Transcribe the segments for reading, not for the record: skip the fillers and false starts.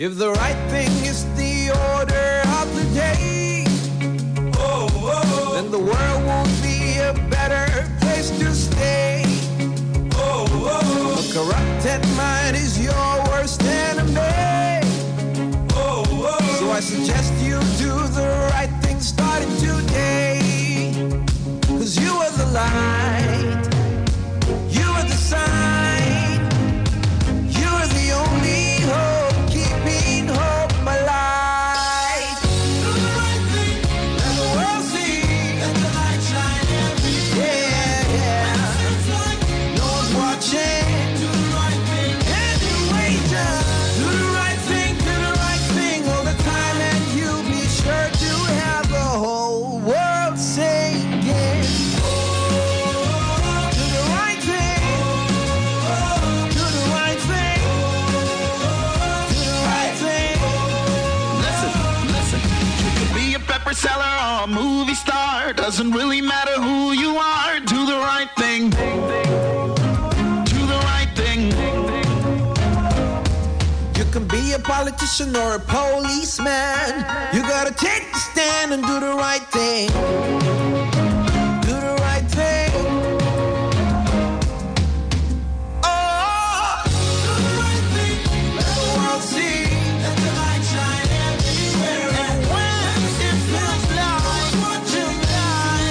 If the right thing is the order of the day, then the world won't be a better place to stay. A corrupted mind is your worst enemy. So I suggest you do the right thing starting today. 'Cause you are the light, you are the sign, you are the only hope, keeping hope alive. Do the right thing, let the world see, let the light shine everywhere. Yeah, yeah. No one's watching. Do the right thing, anyway, just do the right thing, do the right thing all the time, and you'll be sure to have the whole world singing. Do the right thing, do the right thing, do the right thing. Listen, you could be a pepper seller or a movie star. Doesn't really matter who you are. Do the right thing. Do the right thing. You can be a politician or a policeman. You gotta take the stand and do the right thing. Do the right thing. Oh, do the right thing. Let the world see. Let the light shine everywhere. And when it feels like watching the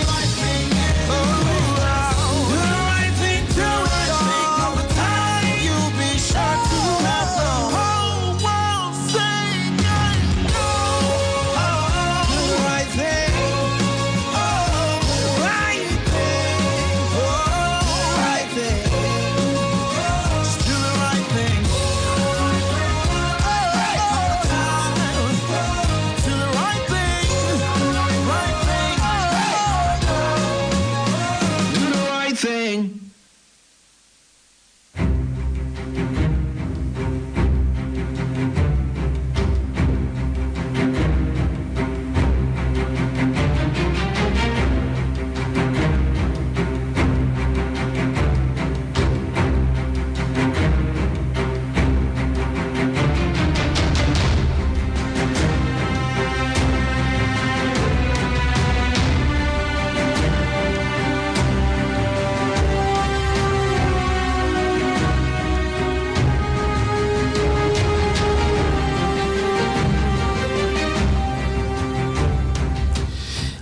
right thing. Do the right thing. Do it all the time. You'll be sure to have the whole world singing. Do the right thing. Right thing. Right thing. Just do the right thing. Do the right thing. Right thing. Do the right thing.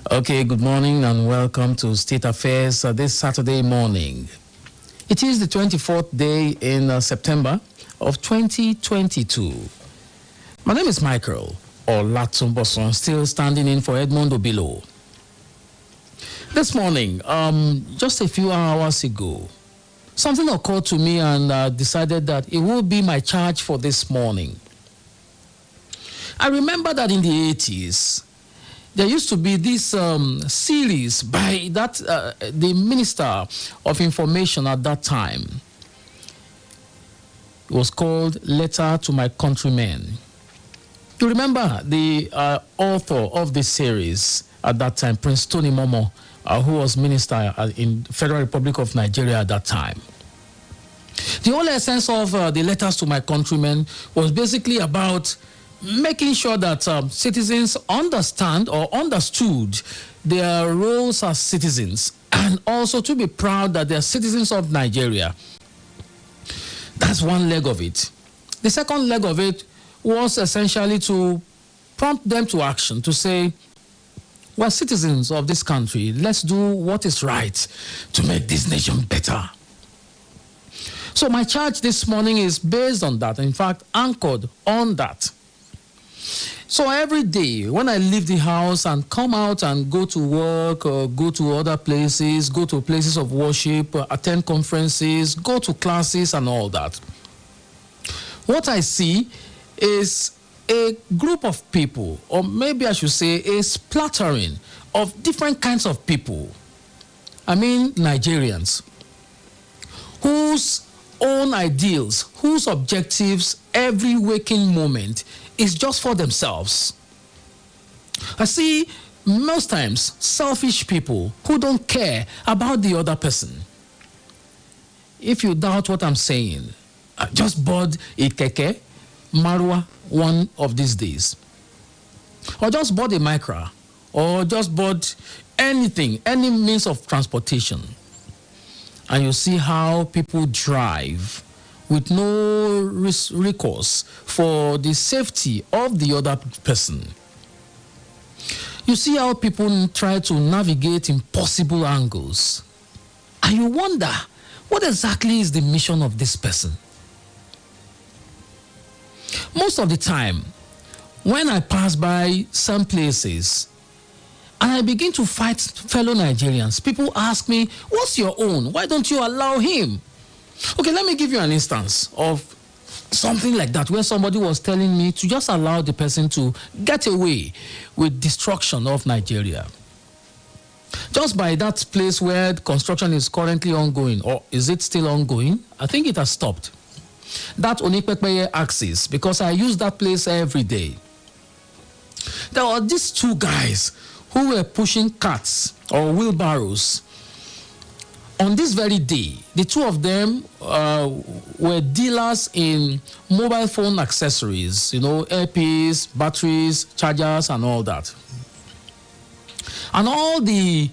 Okay, good morning and welcome to State Affairs this Saturday morning. It is the 24th day in September of 2022. My name is Michael Olatunbosun, still standing in for Edmond Obilo. This morning, just a few hours ago, something occurred to me and decided that it will be my charge for this morning. I remember that in the 80s, there used to be this series by the Minister of Information at that time. It was called Letter to My Countrymen. You remember the author of this series at that time, Prince Tony Momo, who was minister in Federal Republic of Nigeria at that time. The whole essence of the Letters to My Countrymen was basically about making sure that citizens understand or understood their roles as citizens, and also to be proud that they are citizens of Nigeria. That's one leg of it. The second leg of it was essentially to prompt them to action, to say, we're citizens of this country. Let's do what is right to make this nation better. So my charge this morning is based on that, in fact, anchored on that. So every day when I leave the house and come out and go to work or go to other places, go to places of worship, attend conferences, go to classes and all that, what I see is a group of people, or maybe I should say a splattering of different kinds of people. I mean Nigerians, whose own ideals, whose objectives every waking moment is just for themselves. I see most times selfish people who don't care about the other person. If you doubt what I'm saying, I just board a keke Marwa one of these days, or just bought a Micra, or just bought anything, any means of transportation, and you see how people drive with no recourse for the safety of the other person. You see how people try to navigate impossible angles, and you wonder, what exactly is the mission of this person? Most of the time, when I pass by some places and I begin to fight fellow Nigerians, people ask me, what's your own? Why don't you allow him? Okay, let me give you an instance of something like that, where somebody was telling me to just allow the person to get away with destruction of Nigeria. Just by that place where construction is currently ongoing, or is it still ongoing? I think it has stopped. That Onikpekpeye axis, because I use that place every day. There were these two guys who were pushing carts or wheelbarrows. On this very day, the two of them were dealers in mobile phone accessories, earpiece, batteries, chargers, and all that. And all the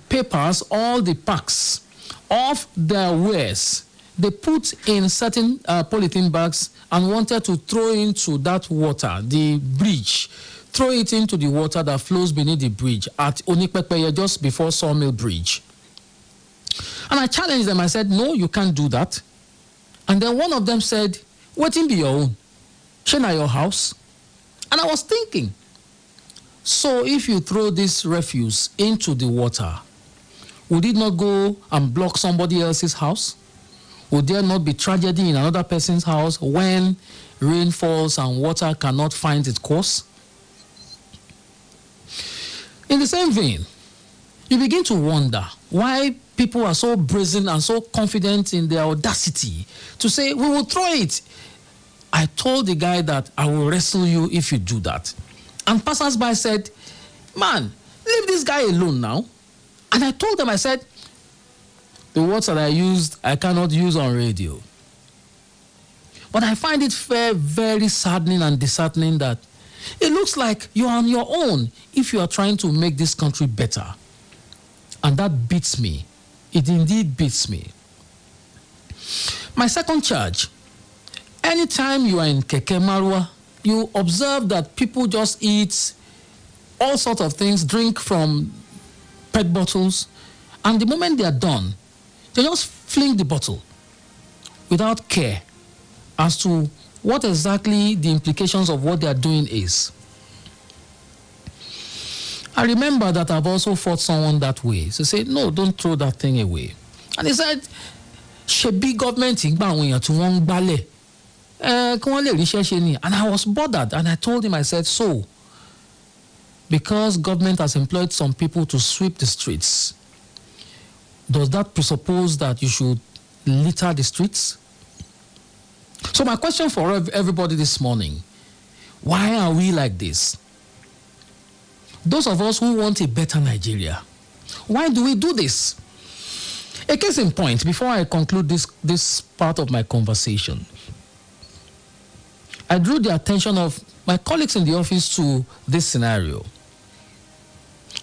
papers, all the packs of their wares, they put in certain polythene bags and wanted to throw into that water, the bridge, throw it into the water that flows beneath the bridge at Onikpekpeye, just before Sawmill Bridge. And I challenged them. I said, no, you can't do that. And then one of them said, waiting be your own. Shena your house. And I was thinking, so if you throw this refuse into the water, would it not go and block somebody else's house? Would there not be tragedy in another person's house when rain falls and water cannot find its course? In the same vein, you begin to wonder why people are so brazen and so confident in their audacity to say, we will throw it. I told the guy that I will wrestle you if you do that. And passers-by said, man, leave this guy alone now. And I told them, I said, the words that I used, I cannot use on radio. But I find it very saddening and disheartening that it looks like you're on your own if you are trying to make this country better. And that beats me. It indeed beats me. My second charge, anytime you are in Keke Marwa, you observe that people just eat all sorts of things, drink from PET bottles, and the moment they are done, they just fling the bottle without care as to what exactly the implications of what they are doing is. I remember that I've also fought someone that way. So say, no, don't throw that thing away. And he said, Shebi government in Gbanwe to one bale. And I was bothered, and I told him, I said, so, because government has employed some people to sweep the streets, does that presuppose that you should litter the streets? So my question for everybody this morning, why are we like this? Those of us who want a better Nigeria, why do we do this? A case in point, before I conclude this part of my conversation, I drew the attention of my colleagues in the office to this scenario.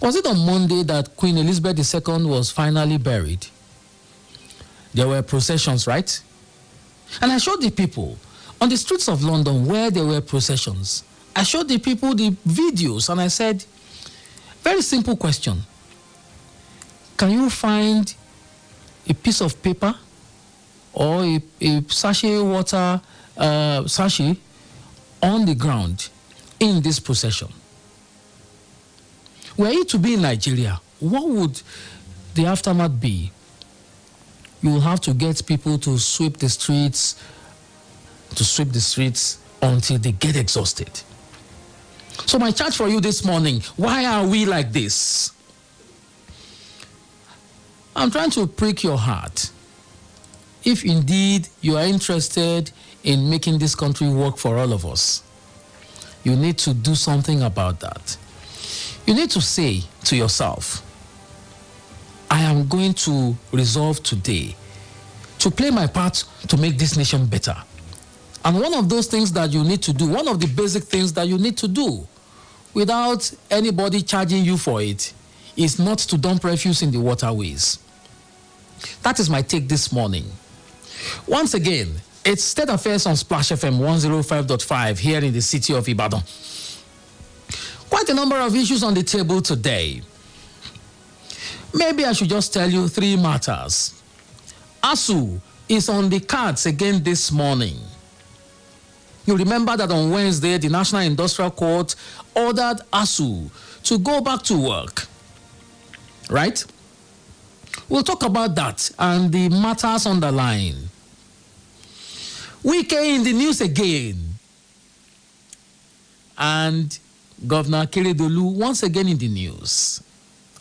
Was it on Monday that Queen Elizabeth II was finally buried? There were processions, right? And I showed the people on the streets of London where there were processions. I showed the people the videos, and I said, very simple question. Can you find a piece of paper or a sachet water sachet on the ground in this procession? Were it to be in Nigeria, what would the aftermath be? You will have to get people to sweep the streets until they get exhausted. So my charge for you this morning, why are we like this? I'm trying to prick your heart. If indeed you are interested in making this country work for all of us, you need to do something about that. You need to say to yourself, I am going to resolve today to play my part to make this nation better. And one of those things that you need to do, one of the basic things that you need to do without anybody charging you for it, is not to dump refuse in the waterways. That is my take this morning. Once again, it's State Affairs on Splash FM 105.5 here in the city of Ibadan. Quite a number of issues on the table today. Maybe I should just tell you three matters. ASUU is on the cards again this morning. You remember that on Wednesday, the National Industrial Court ordered ASUU to go back to work. Right? We'll talk about that and the matters underlying. Wike in the news again. And Governor Akeredolu once again in the news.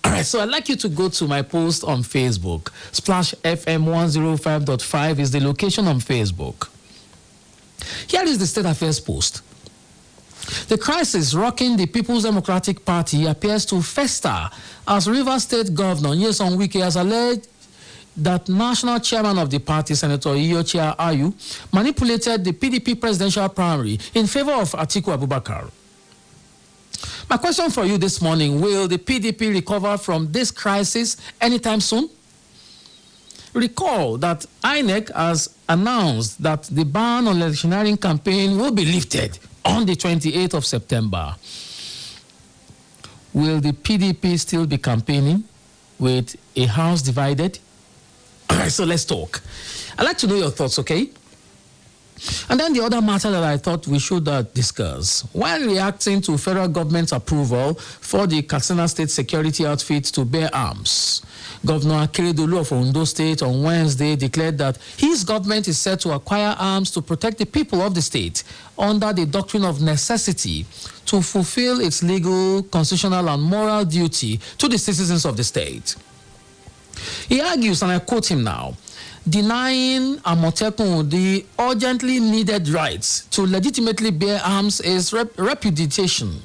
All right, so I'd like you to go to my post on Facebook. Splash FM 105.5 is the location on Facebook. Here is the State Affairs post. The crisis rocking the People's Democratic Party appears to fester as Rivers State Governor Nyesom Wike has alleged that national chairman of the party, Senator Iyorchia Ayu, manipulated the PDP presidential primary in favor of Atiku Abubakar. My question for you this morning, will the PDP recover from this crisis anytime soon? Recall that INEC has announced that the ban on electioneering campaign will be lifted on the 28th of September. Will the PDP still be campaigning with a house divided? All right, so let's talk. I'd like to know your thoughts, okay? And then the other matter that I thought we should discuss. While reacting to federal government's approval for the Katsina State security outfit to bear arms, Governor Akeredolu of Ondo State on Wednesday declared that his government is set to acquire arms to protect the people of the state under the doctrine of necessity to fulfill its legal, constitutional, and moral duty to the citizens of the state. He argues, and I quote him now, denying Amotekun the urgently needed rights to legitimately bear arms is repudiation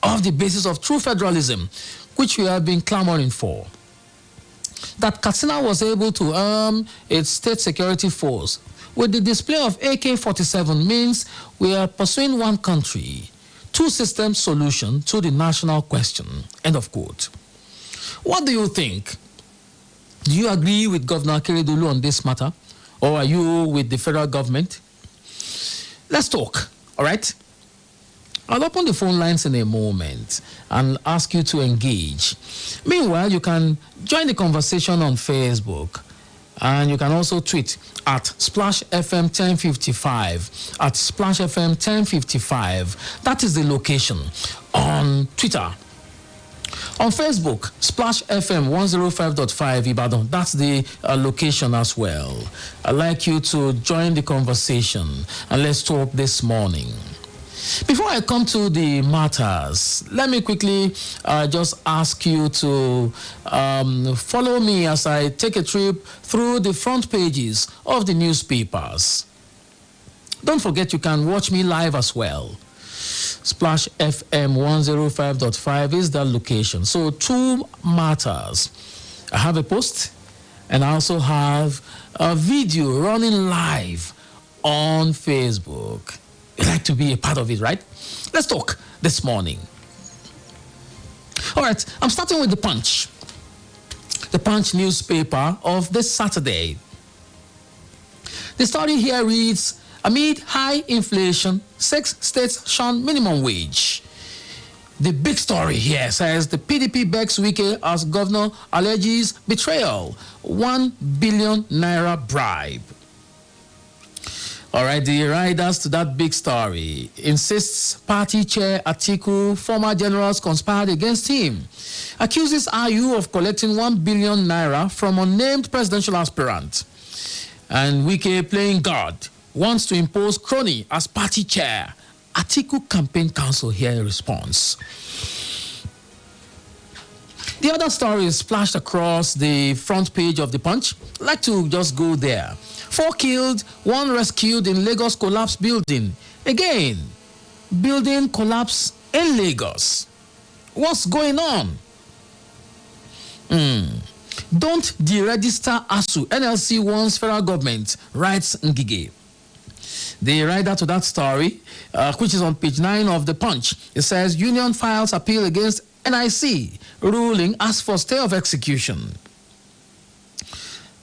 of the basis of true federalism, which we have been clamoring for. That Katsina was able to arm its state security force with the display of AK-47 means we are pursuing one country, two systems solution to the national question. End of quote. What do you think? Do you agree with Governor Akeredolu on this matter? Or are you with the federal government? Let's talk, all right? I'll open the phone lines in a moment and ask you to engage. Meanwhile, you can join the conversation on Facebook. And you can also tweet at Splash FM 1055, at Splash FM 1055. That is the location. On Twitter, on Facebook, Splash FM 105.5 Ibadan. That's the location as well. I'd like you to join the conversation and let's talk this morning. Before I come to the matters, let me quickly just ask you to follow me as I take a trip through the front pages of the newspapers. Don't forget you can watch me live as well. Splash FM 105.5 is the location. So two matters. I have a post and I also have a video running live on Facebook. You'd like to be a part of it, right? Let's talk this morning. All right, I'm starting with the Punch. The Punch newspaper of this Saturday. The story here reads, amid high inflation, 6 states shun minimum wage. The big story here says the PDP begs Wike as governor alleges betrayal, 1 billion naira bribe. All right, the riders to that big story insists party chair Atiku, former generals conspired against him, accuses Ayu of collecting 1 billion naira from unnamed presidential aspirant. And Wike, playing God, wants to impose crony as party chair. Atiku campaign council here in response. The other story is splashed across the front page of the Punch. I'd like to just go there. 4 killed, 1 rescued in Lagos collapse building. Again, building collapse in Lagos. What's going on? Don't deregister ASUU. NLC wants federal government, writes Ngige. The writer to that story, which is on page 9 of the Punch, it says, Union files appeal against NIC, ruling asks for stay of execution.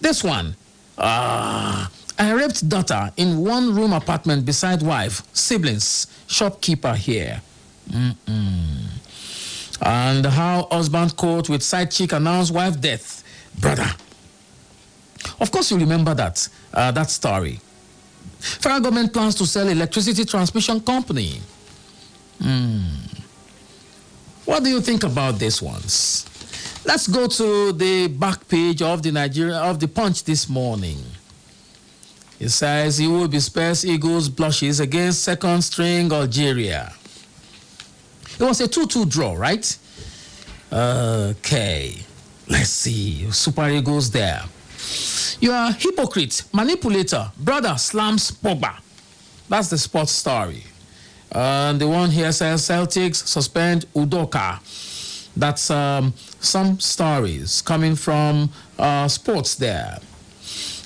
This one, a raped daughter in one-room apartment beside wife, siblings, shopkeeper here. And how husband caught with side chick announced wife death. Brother. Of course you remember that story. Federal government plans to sell electricity transmission company. What do you think about these ones? Let's go to the back page of the Punch this morning. It says he will be spares Eagles blushes against second string Algeria. It was a 2-2 draw, right? Okay. Let's see. Super Eagles there. You are a hypocrite, manipulator, brother slams Pogba. That's the sports story. And the one here says Celtics suspend Udoka. That's some stories coming from sports there.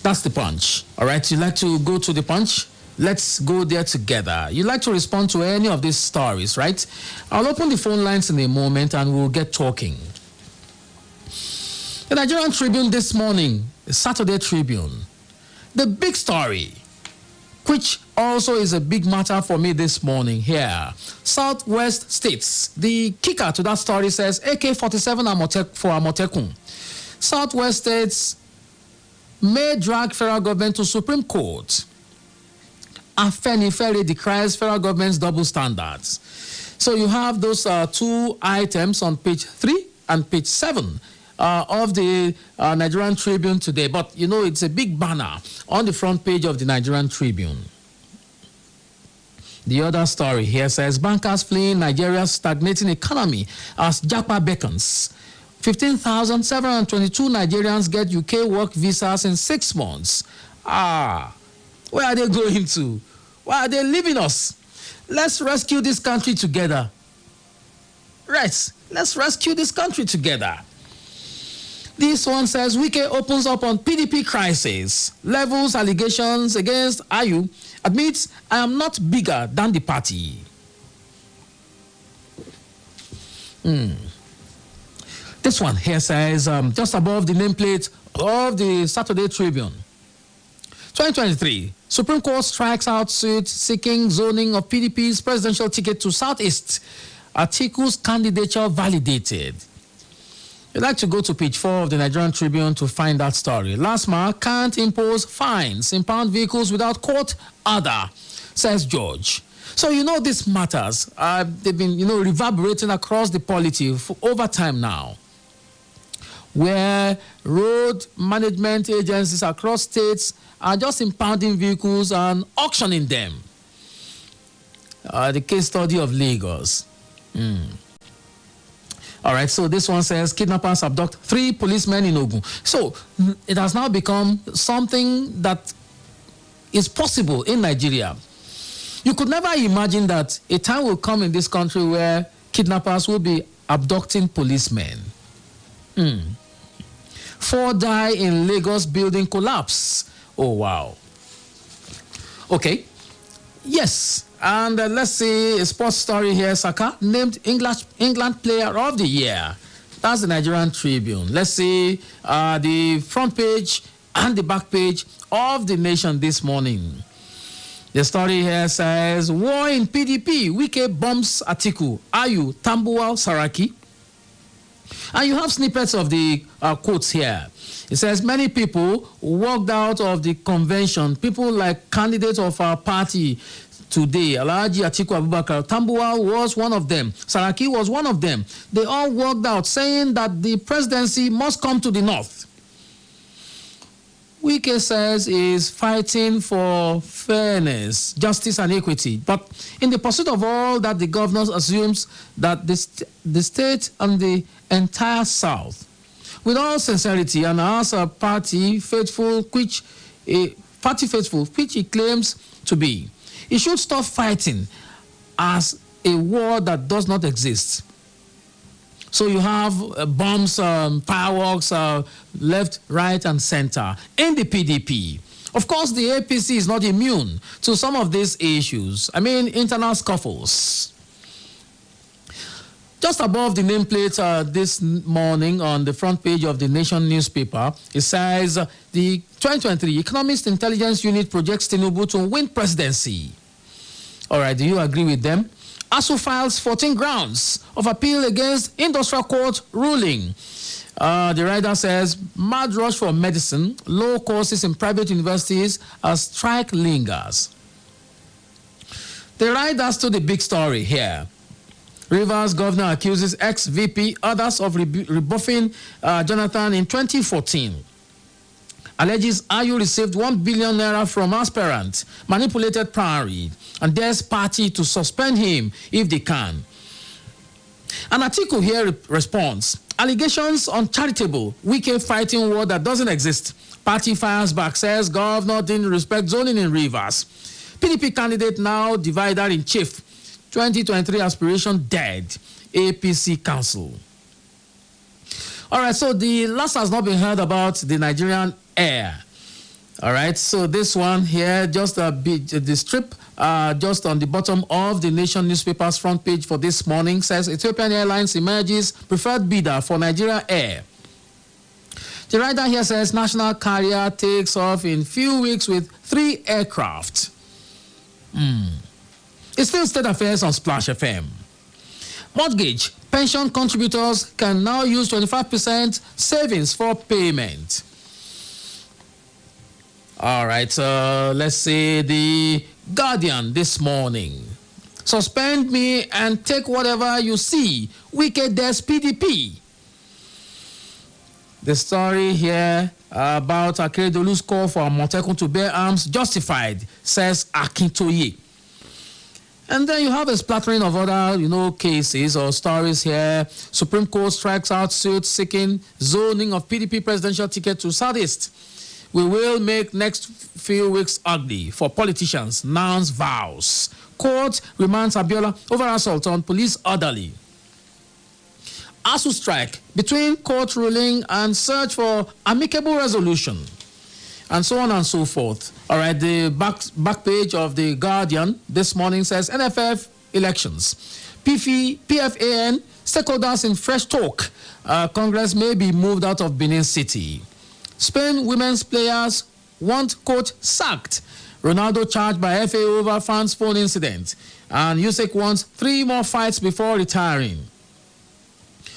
That's the Punch. All right, you like to go to the Punch? Let's go there together. You like to respond to any of these stories, right? I'll open the phone lines in a moment and we'll get talking. The Nigerian Tribune this morning, the Saturday Tribune. The big story, which also is a big matter for me this morning here. Southwest states. The kicker to that story says AK-47 for Amotekun. Southwest states may drag federal government to Supreme Court. Afenifere decries federal government's double standards. So you have those two items on page 3 and page 7 of the Nigerian Tribune today. But, you know, it's a big banner on the front page of the Nigerian Tribune. The other story here says, bankers fleeing Nigeria's stagnating economy as Japa beckons. 15,722 Nigerians get UK work visas in 6 months. Where are they going to? Why are they leaving us? Let's rescue this country together. Right, let's rescue this country together. This one says, Wike opens up on PDP crisis, levels allegations against Ayu, admits, I am not bigger than the party. This one here says, just above the nameplate of the Saturday Tribune. 2023, Supreme Court strikes out suit seeking zoning of PDP's presidential ticket to Southeast. Atiku's candidature validated. You'd like to go to page 4 of the Nigerian Tribune to find that story. LASMA can't impose fines, impound vehicles without court order, says George. So, you know, this matters. They've been, you know, reverberating across the polity for over time now, where road management agencies across states are just impounding vehicles and auctioning them. The case study of Lagos. All right, so this one says kidnappers abduct 3 policemen in Ogun. So it has now become something that is possible in Nigeria. You could never imagine that a time will come in this country where kidnappers will be abducting policemen. 4 die in Lagos building collapse. Oh, wow. Okay. Yes. And let's see a sports story here. Saka named England Player of the Year. That's the Nigerian Tribune. Let's see the front page and the back page of the Nation this morning. The story here says, war in PDP, Wike bombs Atiku, Ayu, Tambuwal, Saraki. And you have snippets of the quotes here. It says, many people walked out of the convention. People like candidates of our party today, Alhaji Atiku Abubakar, Tambuwal was one of them. Saraki was one of them. They all walked out saying that the presidency must come to the north. Wike says is fighting for fairness, justice, and equity. But in the pursuit of all that, the governor assumes that the state and the entire South, with all sincerity, and as a party faithful, which he claims to be, he should stop fighting as a war that does not exist. So you have bombs, fireworks, left, right, and center in the PDP. Of course, the APC is not immune to some of these issues. I mean, internal scuffles. Just above the nameplate this morning on the front page of the Nation newspaper, it says the 2023 Economist Intelligence Unit projects Tinubu to win presidency. All right, do you agree with them? ASU files 14 grounds of appeal against industrial court ruling. The writer says, mad rush for medicine, low courses in private universities as strike lingers. The writers to the big story here. Rivers governor accuses ex-VP, others of rebuffing Jonathan in 2014. Alleges IU received 1 billion naira from aspirant, manipulated primary, and dares party to suspend him if they can. An article here responds, allegations uncharitable, wicked fighting war that doesn't exist. Party fires back, says governor didn't respect zoning in Rivers. PDP candidate now divider in chief. 2023 aspiration dead. APC council. All right, so the last has not been heard about the Nigerian air. All right, so this one here, just a bit, the strip just on the bottom of the Nation newspaper's front page for this morning says Ethiopian Airlines emerges preferred bidder for Nigeria Air. The writer here says national carrier takes off in few weeks with 3 aircraft. It's still state affairs on Splash FM. Mortgage pension contributors can now use 25% savings for payment. All right, let's see the Guardian this morning. Suspend me and take whatever you see. Wickedness PDP. The story here about Akeredolu's call for Amotekun to bear arms justified, says Akintoye. And then you have a splattering of other, cases or stories here. Supreme Court strikes out suit seeking zoning of PDP presidential ticket to Southeast. We will make next few weeks ugly for politicians, nouns, vows. Court remands Abiola over assault on police orderly. ASU strike between court ruling and search for amicable resolution. And so on and so forth. All right, the back page of the Guardian this morning says NFF elections. PFAN, stakeholders in fresh talk. Congress may be moved out of Benin City. Spain women's players want coach sacked. Ronaldo charged by FA over fans' phone incident. And Usyk wants 3 more fights before retiring.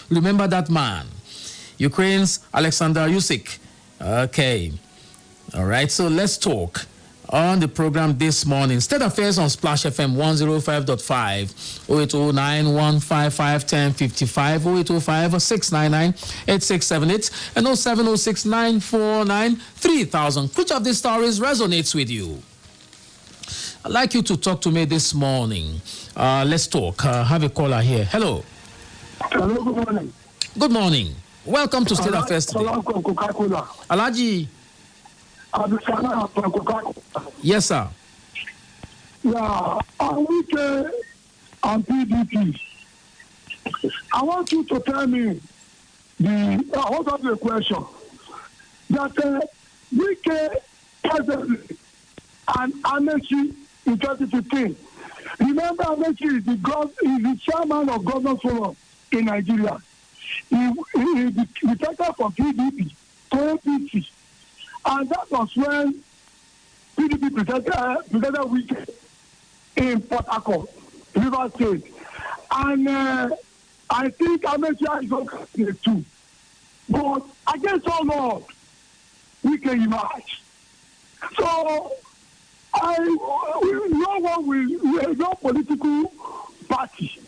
Remember that man. Ukraine's Alexander Usyk. Okay. All right, so let's talk on the program this morning. State Affairs on Splash FM 105.5, 0809-155-1055, 0805-699-8678, and 0706-949-3000. Which of these stories resonates with you? I'd like you to talk to me this morning. Let's talk. Have a caller here. Hello. Hello, good morning. Good morning. Welcome to State Affairs today. Alaji. Yes, sir. Yeah, on Wike and PDP. I want you to tell me I want to ask you a question. That Wike president and Amechi in 2015. Remember, Amechi is the chairman of Governors Forum in Nigeria. He retired from PDP to APC. And that was when PDP presented Wike in Port Harcourt, Rivers State. And I think Amechi is okay too. But against all odds, Wike emerged. So no political party.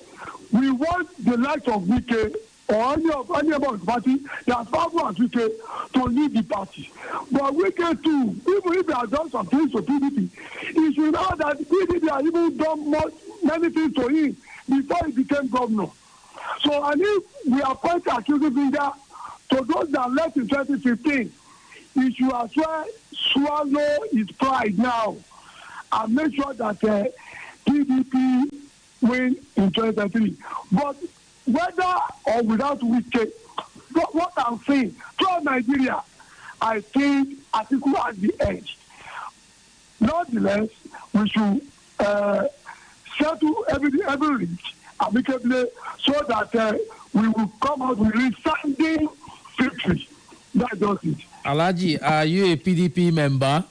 We want the likes of Wike or any other party that powerful as Wike to lead the party. But Wike too, even if they have done some things to PDP, he should know that PDP has even done many things to him before he became governor. So and if we are pointing accusing finger to those that left in 2015, he should as well swallow his pride now and make sure that PDP win in 2023. But whether or without Wike, what I'm saying, throughout Nigeria, I think Atiku has the edge. Nonetheless, we should settle every reach amicably so that we will come out with resounding victory. That's just it. Alaji, are you a PDP member?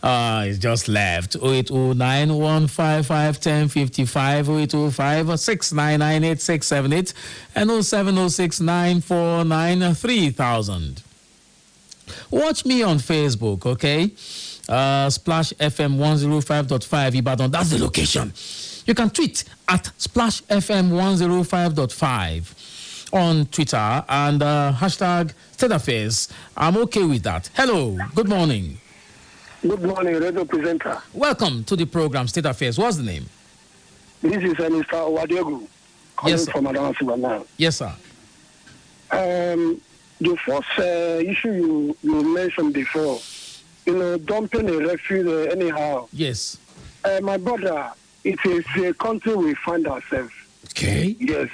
It's just left. 08091551055, 08056998678, and 07069493000. Watch me on Facebook, okay? Splash FM 105.5 Ibadan. That's the location. You can tweet at Splash FM 105.5 on Twitter and hashtag State Affairs. I'm okay with that. Hello, good morning. Good morning, radio presenter. Welcome to the program State Affairs. What's the name? This is Mr. Owadegu, calling from Adamawa now. Yes, sir. The first issue you mentioned before, dumping a refugee anyhow. Yes. My brother, it is a country we find ourselves. Okay. Yes.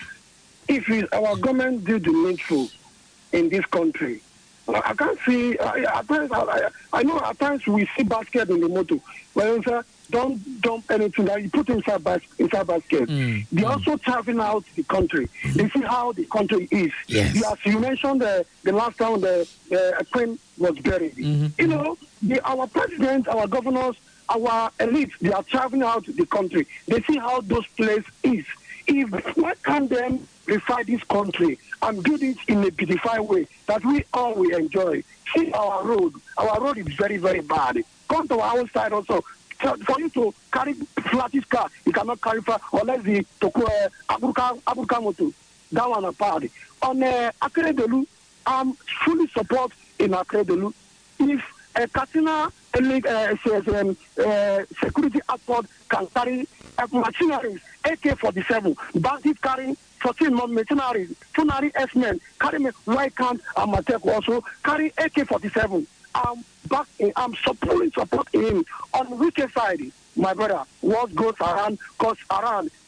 If our government do the needful in this country, I can't see. I know at times we see basket in the motor. Well, sir, don't dump anything that you put inside basket. They also traveling out the country. They see how the country is. Yes. As you mentioned the last time the queen was buried. Our president, our governors, our elites, they are traveling out the country. They see how those places is. Why can't them refine this country and build it in a beautified way that we all will enjoy? See our road. Our road is very, very bad. Come to our own side also. For you to carry flattish car, you cannot carry far unless the Abuka motor. That one apart. On Akeredolu, I'm fully support in Akeredolu. If a Katina security airport can carry machineries, AK-47, bandit carrying 14 mercenaries, Funari S-men, carry me, why can't Amatek also carry AK-47? I'm support him on the wicked side, my brother. What goes around,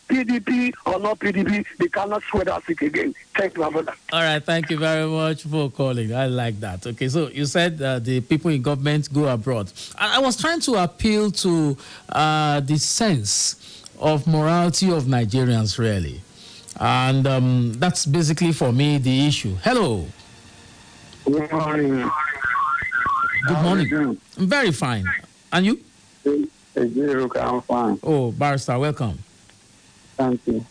PDP or not PDP, they cannot swear that sick again. Thank you, my brother. All right, thank you very much for calling. I like that. Okay, so you said the people in government go abroad. I was trying to appeal to the sense of morality of Nigerians, really. And that's basically, for me, the issue. Hello. Good morning. Good morning. I'm very fine. And you? I'm fine. Oh, Barrister, welcome. Thank you.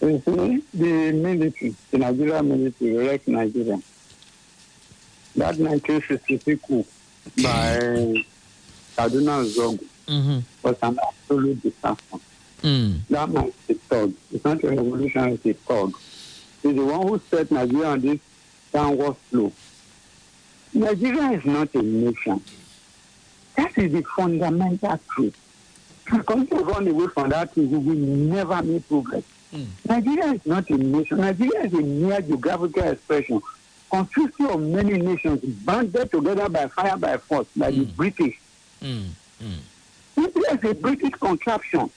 You see, the military, the Nigerian military, wrecked Nigeria. That 1963 coup by Kaduna Zogu was an absolute disaster. That man is a thug. It's not a revolution, it's a thug. He's the one who set Nigeria on this downward slope. Nigeria is not a nation. That is the fundamental truth. Because to run away from that truth, we will never make progress. Nigeria is not a nation. Nigeria is a mere geographical expression consisting of many nations banded together by fire, by force, by the British. Nigeria is a British contraption.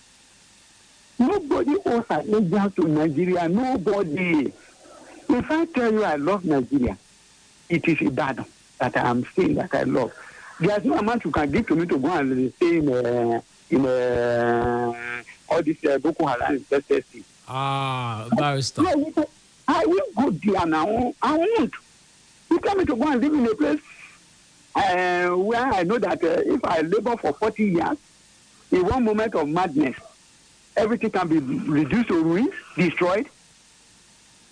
Nobody owes allegiance to Nigeria. Nobody. If I tell you I love Nigeria, it is Ibadan that I am saying that I love. There's no amount you can give to me to go and stay in all this Boko Haram infested. Barrister. No, I will go there now. I won't. You tell me to go and live in a place where I know that if I labor for 40 years, in one moment of madness, everything can be reduced to ruins, destroyed.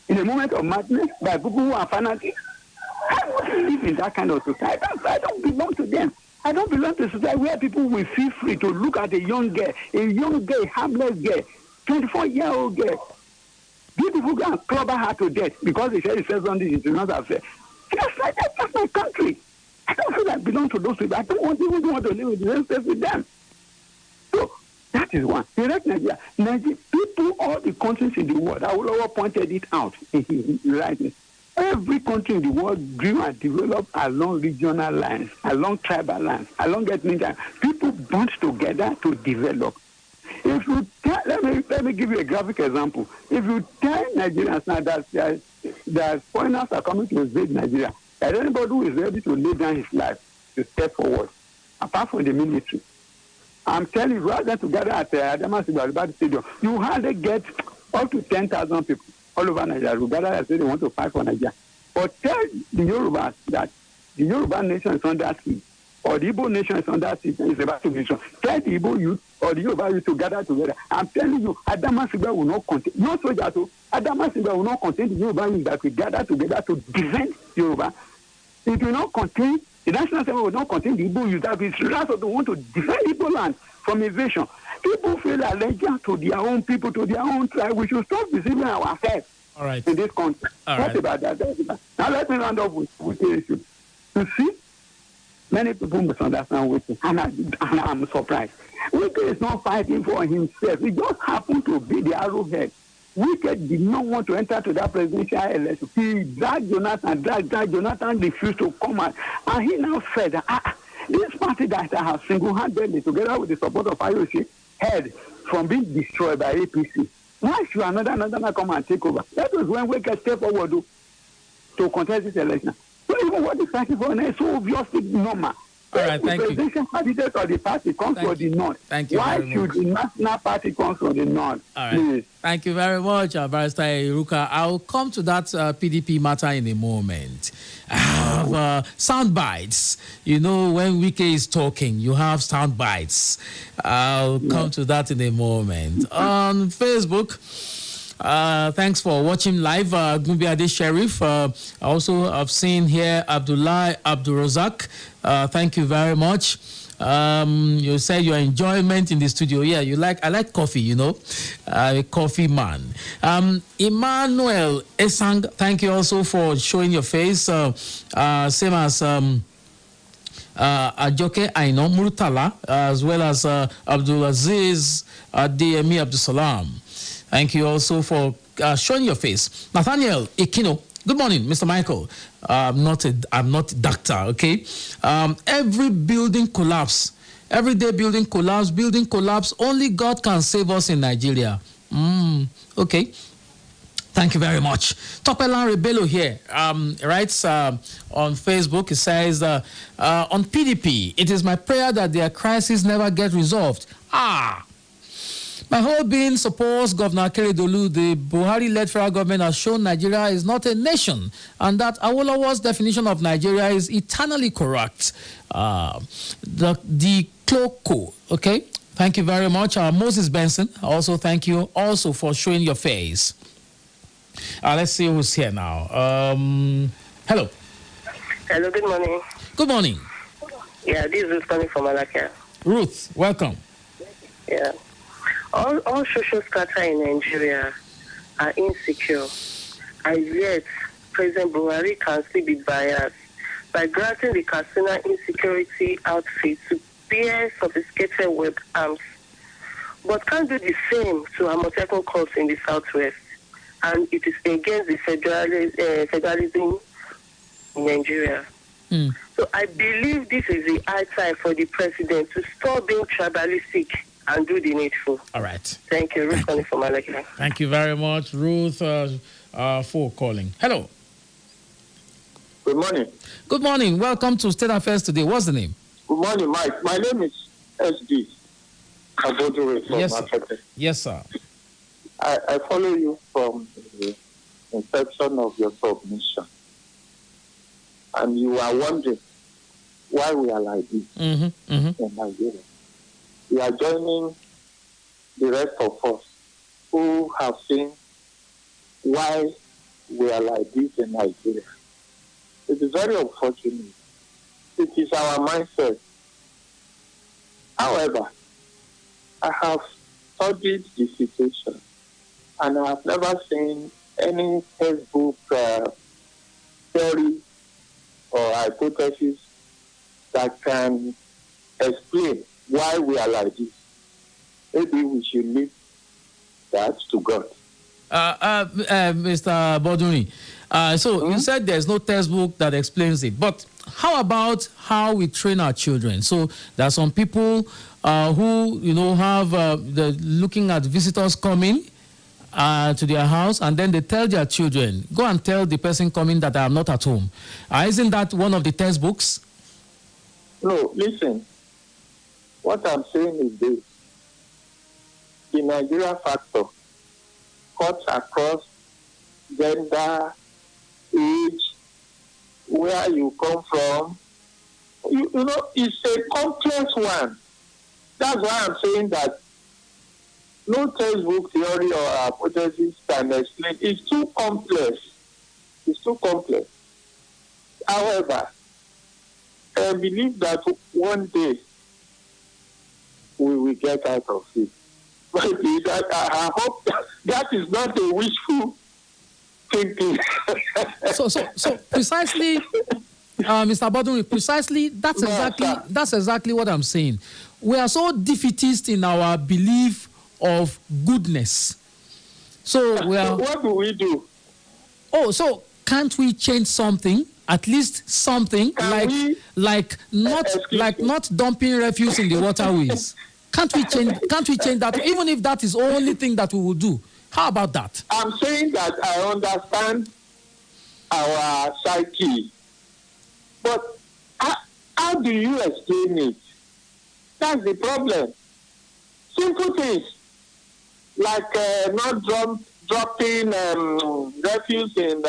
In a moment of madness by people who are fanatics. I wouldn't live in that kind of society. I don't belong to them. I don't belong to a society where people will feel free to look at a young girl, a harmless girl, 24-year-old girl. Beautiful girl, club her to death because they said it says something it is not affair. Just like that, that's my country. I don't feel I belong to those people. I don't even want to live with the same space with them. So that is one. Direct Nigeria. People, all the countries in the world, I will always pointed it out. Right. Every country in the world grew and developed along regional lines, along tribal lines, along ethnic lines. People bond together to develop. If you tell, let me give you a graphic example. If you tell Nigerians now that foreigners are coming to invade Nigeria, that anybody who is ready to lay down his life to step forward, apart from the military. I'm telling you, rather to gather at Adamasingba Stadium, you hardly get up to 10,000 people all over Nigeria who gather and say they want to fight for Nigeria. But tell the Yorubas that the Yoruba nation is under siege, or the Igbo nation is under siege and is about to be strong. Tell the Igbo youth or the Yoruba youth to gather together. I'm telling you, Adamasingba will not contain, no soldiers, Adamasingba will not contain the Yoruba youth that will gather together to defend Yoruba. It will not contain, the National Assembly will not contain the Igbo youth that will rather want to defend Igbo land from invasion. People feel allegiance to their own people, to their own tribe. We should stop deceiving ourselves in this country. That's about that. Now let me round up with the issue. You see, many people misunderstand Wike, and I'm surprised. Wike is not fighting for himself. He just happened to be the arrowhead. Wike did not want to enter to that presidential election. He dragged Jonathan, Jonathan refused to come out. And he now said, this party that I have single-handedly, together with the support of IOC, had from being destroyed by APC. Why should another come and take over? That was when Wike stepped forward to contest this election. So even what he's fighting for is so obviously normal. All right, thank you. The presidential candidate of the party comes from the north. Thank you. Why should the national party come from the north? All right. Please. Thank you very much, Barrister Iruka. I'll come to that PDP matter in a moment. I have sound bites. You know, when Wike is talking, you have sound bites. I'll come to that in a moment. On Facebook, thanks for watching live. Gumbi Ade Sheriff. Also, I've seen here Abdullah Abdulrazak. Thank you very much. You said your enjoyment in the studio. Yeah, I like coffee, you know. A coffee man. Emmanuel Esang, thank you also for showing your face. Same as Ajoke Aino Murtala, as well as Abdulaziz Adeyemi Abdusalam. Thank you also for showing your face. Nathaniel Ikino. Good morning, Mr. Michael. I'm not a doctor, okay? Every building collapse, everyday building collapse. Only God can save us in Nigeria. Okay. Thank you very much. Topelan Rebello here writes on Facebook. He says, on PDP, it is my prayer that their crisis never get resolved. My whole being supports Governor Akeredolu. The Buhari-led federal government has shown Nigeria is not a nation, and that Awolowo's definition of Nigeria is eternally correct. The Cloco, okay? Thank you very much. Moses Benson, also thank you also for showing your face. Let's see who's here now. Hello. Hello, good morning. Good morning. Yeah, this is Ruth coming from Alakia. Ruth, welcome. Yeah. All social strata in Nigeria are insecure, and yet President Buhari can still be biased by granting the Katsina insecurity outfit to bear sophisticated web arms, but can't do the same to Amotekun courts in the southwest, and it is against the federalism in Nigeria. So I believe this is the high time for the president to stop being tribalistic and do the needful. All right. Thank you, Ruth calling from Alakia. Thank you very much, Ruth, for calling. Hello. Good morning. Good morning. Welcome to State Affairs Today. What's the name? Good morning, Mike. My name is SD. Yes, sir. Yes, sir. I follow you from the inception of your submission. And you are wondering why we are like this in Nigeria. We are joining the rest of us who have seen why we are like this in Nigeria. It is very unfortunate. It is our mindset. However, I have studied the situation and I have never seen any textbook theory or hypothesis that can explain why we are like this. Maybe we should leave that to God. Mr. Boduni, you said there's no textbook that explains it, but how about how we train our children? So there are some people who, have looking at visitors coming to their house, and then they tell their children, go and tell the person coming that I am not at home. Isn't that one of the textbooks? No, listen. What I'm saying is this. The Nigeria factor cuts across gender, age, where you come from. You know, it's a complex one. That's why I'm saying that no textbook theory or hypothesis can explain. It's too complex. It's too complex. However, I believe that one day we will get out of it. Maybe that I hope that is not a wishful thinking. So precisely, Mr. Bodun, precisely that's exactly what I'm saying. We are so defeatist in our belief of goodness. So we are. What do we do? Oh, so can't we change something? At least something like not dumping refuse in the waterways. Can't we change that? Even if that is the only thing that we will do. How about that? I'm saying that I understand our psyche, but how do you explain it? That's the problem. Simple things like not dropping refuse in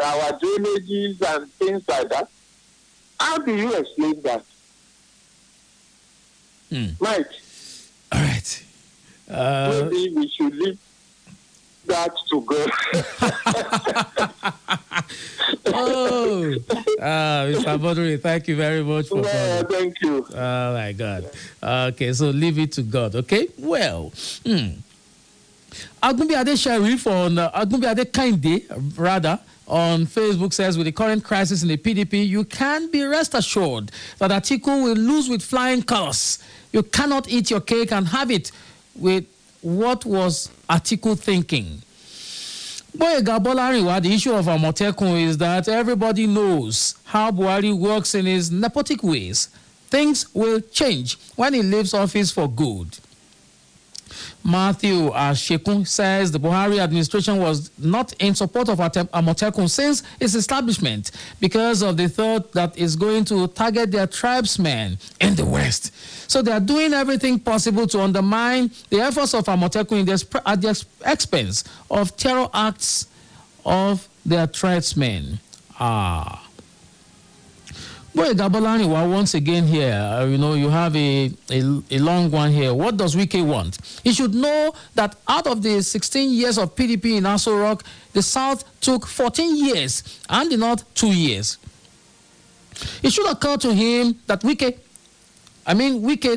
our drainages and things like that. How do you explain that? Mike? All right. Maybe we should leave that to go. Mr. Boduri, thank you very much for calling. Thank you. Oh, my God. Okay, so leave it to God, okay? Well, Agunbiade Sharif on Agunbiade Kainde, rather, on Facebook says, with the current crisis in the PDP, you can be rest assured that Atiku will lose with flying colors. You cannot eat your cake and have it with what was Atiku thinking. Boyega Bolariwa, the issue of Amotekun is that everybody knows how Buhari works in his nepotic ways. Things will change when he leaves office for good. Matthew Ashekun says the Buhari administration was not in support of Amotekun since its establishment because of the thought that it's going to target their tribesmen in the West. So they are doing everything possible to undermine the efforts of Amotekun at the expense of terror acts of their tribesmen. Boy, Gabolani, well, once again here, you have a long one here. What does Wike want? He should know that out of the 16 years of PDP in Aso Rock, the South took 14 years and the North 2 years. It should occur to him that Wike,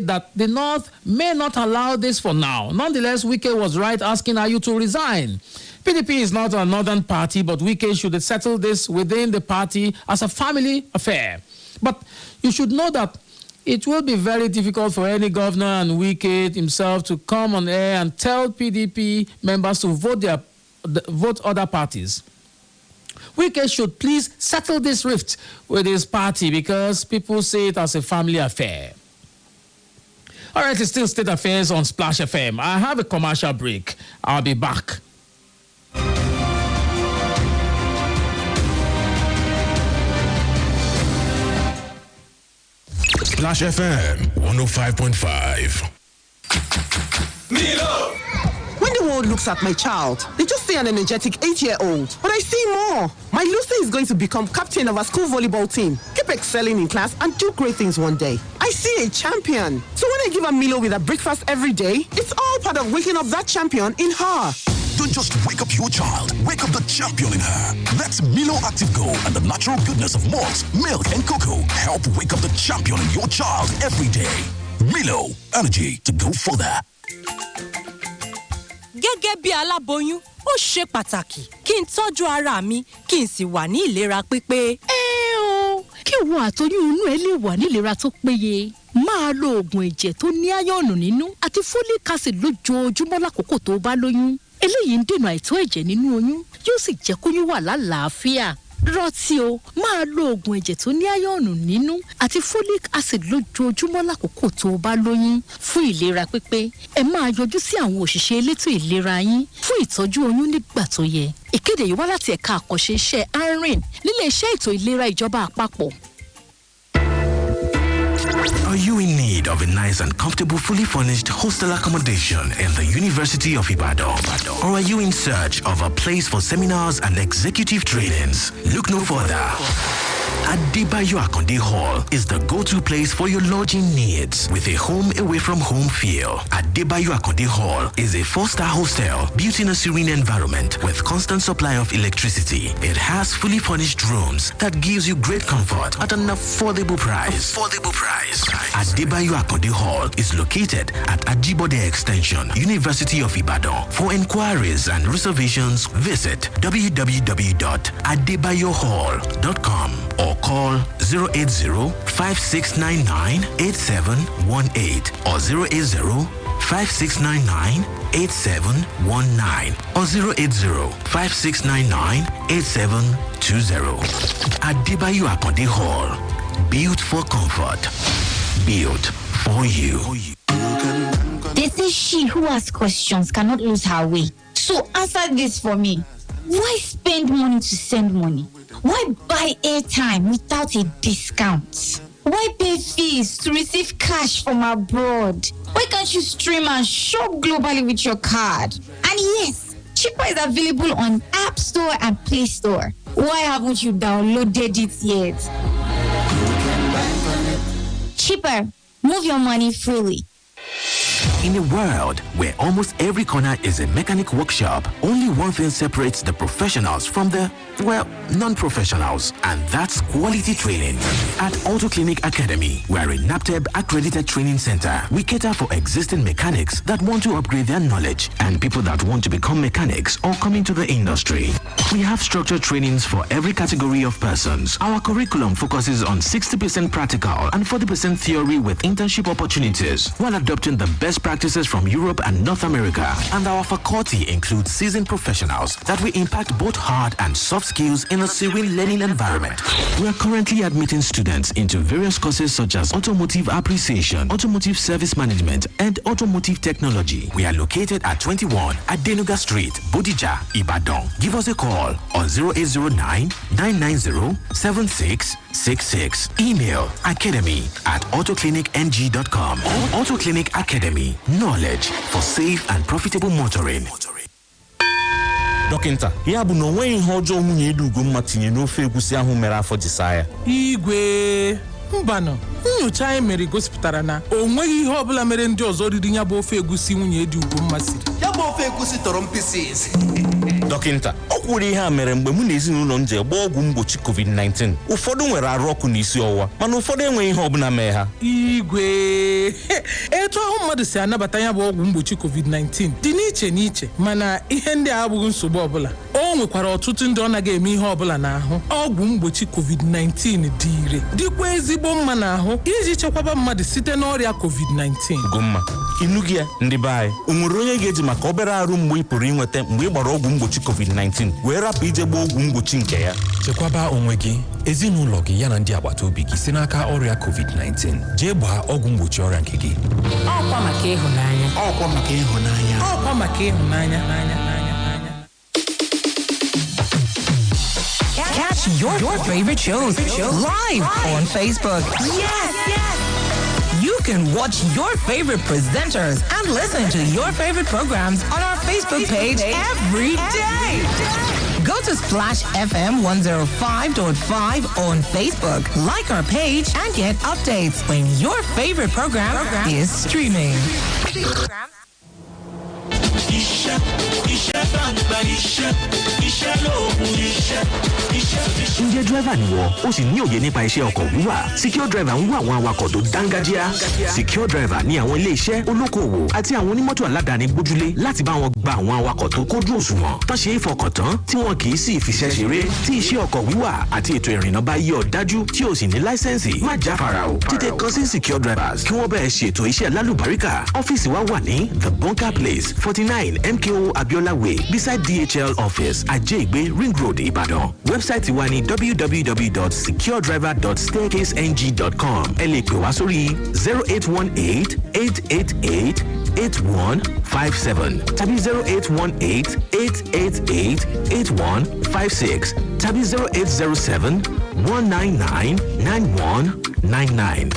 that the North may not allow this for now. Nonetheless, Wike was right asking Ayu to resign. PDP is not a northern party, but Wike should settle this within the party as a family affair. But you should know that it will be very difficult for any governor and Wike himself to come on air and tell PDP members to vote other parties. Wike should please settle this rift with his party because people see it as a family affair. All right, it's still State Affairs on Splash FM. I have a commercial break. I'll be back. Splash FM 105.5. Milo! When the world looks at my child, they just see an energetic 8-year-old. But I see more. My Lucy is going to become captain of our school volleyball team, keep excelling in class, and do great things one day. I see a champion. So when I give her Milo with her breakfast every day, it's all part of waking up that champion in her. Don't just wake up your child, wake up the champion in her. That's Milo Active Go and the natural goodness of malt, milk, and cocoa help wake up the champion in your child every day. Milo, energy to go further. Gẹ́gẹ́ bí aláboyún, ó ṣe pàtàkì kí n tọ́jú ara mi kí n sì wà ní ìlera pípé. Kí ìwọ àtoyún inú ẹ lè wà ní ìlera tó péye. Máa lo oògùn ẹ̀jẹ̀ tó ní áyọ̀nù nínú àti folic acid lójoojúmọ́ lákòókò tó bá lóyún. Eléyìí ń dènà àìtó ẹ̀jẹ̀ nínú oyún, yóò sì jẹ́ kóyún wà lálàáfíà. Rántí o, máa lo oògùn ẹ̀jẹ̀ tó ní áyọ̀nù nínú àti folic acid lójoojúmọ́ lákòókò tó bá lóyún. Fún ìlera pípé, ẹ máa yọjú sí àwọn òṣìṣẹ́ elétò ìlera yín fún ìtọ́jú oyún nígbà tó yẹ. Ìkéde yìí wá láti ẹ̀ka àkànṣe iṣẹ́ ARIN nílé iṣẹ́ ètò ìlera ìjọba àpapọ̀. Are you in need of a nice and comfortable, fully furnished hostel accommodation in the University of Ibadan? Or are you in search of a place for seminars and executive trainings? Look no further. Adebayo Akonde Hall is the go-to place for your lodging needs with a home away from home feel. Adebayo Akonde Hall is a 4-star hostel built in a serene environment with constant supply of electricity. It has fully furnished rooms that gives you great comfort at an affordable price. Adebayo Akonde Hall is located at Ajibode Extension, University of Ibadan. For inquiries and reservations, visit www.adebayohall.com or call 080-5699-8718 or 080-5699-8719 or 080-5699-8720. Adebayo Akonde Hall. Built for comfort. Built for you. They say she who asks questions cannot lose her way. So answer this for me. Why spend money to send money? Why buy airtime without a discount? Why pay fees to receive cash from abroad? Why can't you stream and shop globally with your card? And yes, Cheaper is available on App Store and Play Store. Why haven't you downloaded it yet? Cheaper. Move your money freely. In a world where almost every corner is a mechanic workshop, only one thing separates the professionals from the, non-professionals, and that's quality training. At Auto Clinic Academy, we're a NAPTEB accredited training center. We cater for existing mechanics that want to upgrade their knowledge and people that want to become mechanics or come into the industry. We have structured trainings for every category of persons. Our curriculum focuses on 60% practical and 40% theory with internship opportunities, while adopting the best practices from Europe and North America. And our faculty includes seasoned professionals that will impact both hard and soft skills in a serene learning environment. We are currently admitting students into various courses such as automotive appreciation, automotive service management, and automotive technology. We are located at 21 Adenuga Street, Bodija, Ibadan. Give us a call on 0809-990-7666. Email academy@autoclinicng.com. Auto Clinic Academy. Knowledge for safe and profitable motoring. Dọkịnta, ya bụ na onweghị ihe ọjọọ nwunye Edu Ugomma tinye n'ofe egusi ahụ mere afọ Jisaya. Igwe mbano nyocha anyị mere gosipụtara na onweghị ihe ọbụla mere ndị ọzọ riri ya bụ ofe egusi nwunye Edu Ugomma siri. Ya bụ ofe egusi tọrọ mpisiz. Dọkịnta, ọ kwuru ihe a mere mgbe mụ na ezinụlọ m ji gba ọgwụ mgbochi COVID-19. Ụfọdụ nwere arụ ọkụ na isi ọwụwa, mana ụfọdụ enweghị ihe ọbụla mee ha. Igwe etu ahụ mmadụ si anabata ya bụ ọgwụ mgbochi COVID-19 dị n'iche mana ihe ndị a abụghị nsogbu ọbụla. O nwekwara ọtụtụ ndị ọ naghị eme ihe ọbụla n'ahụ. Ọgwụ mgbochi COVID-19 dị ire, dịkwa ezigbo mma n'ahụ iji chekwaba mmadụ site n'ọrịa COVID-19. Ugomma, ịnụghị ya ndị be anyị, o nwere onye ga-eji maka obere arụ mgbe ị pụrụ inweta mgbe ị gbara ọgwụ mgbochi COVID-19 wee rapụ ije gbaa ọgwụ mgbochi nke ya. Chekwaba onwe gị, ezinụlọ gị ya na ndị agbata obi gị si n'aka ọrịa COVID-19. Jee gbaa ọgwụ mgbochi ọrịa nke gị. Ọkwa maka ịhụnanya. Ọkwa maka ịhụnanya. Ọkwa maka ịhụnanya. Catch your favorite shows live on Facebook. Yes. You can watch your favorite presenters and listen to your favorite programs on our Facebook page every day. Go to Splash FM 105.5 on Facebook. Like our page and get updates when your favorite program is streaming. Ǹjẹ́ driver ni wọ́ ó sì ní òye nípa iṣẹ́ ọkọ̀ wíwà? Secure Driver ń wá àwọn awakọ̀ tó dángájíá. Secure Driver ní àwọn ilé-iṣẹ́ olókoòwò àti àwọn onímọ́tò aládàáni gbójúlé láti bá wọn gba àwọn awakọ̀ tó kójú òṣùwọ̀n tán ṣe é fọkàn tán tí wọn kì í sì fiṣẹ́ ṣeré. Tí iṣẹ́ ọkọ̀ wíwà àti ètò ìrìnnà bá yí ọ dájú tí o sì ní láísẹ̀nsì, má jáfara o. Tètè kàn sí Secure Drivers kí wọ́n bẹ̀rẹ̀ ṣètò iṣẹ́ lálùbáríkà. Ọ́fíìsì wa wà ní The Bunker Place, 49 MKO Abiola Way, beside DHL office, Ajégbe, Ring Road, Ibadan. Website wa ní www.securedriver.staircaseng.com. Ẹ lè pè wá sórí 0818-888-8157 tàbí 0818-888-8156 tàbí 0807-199-9199.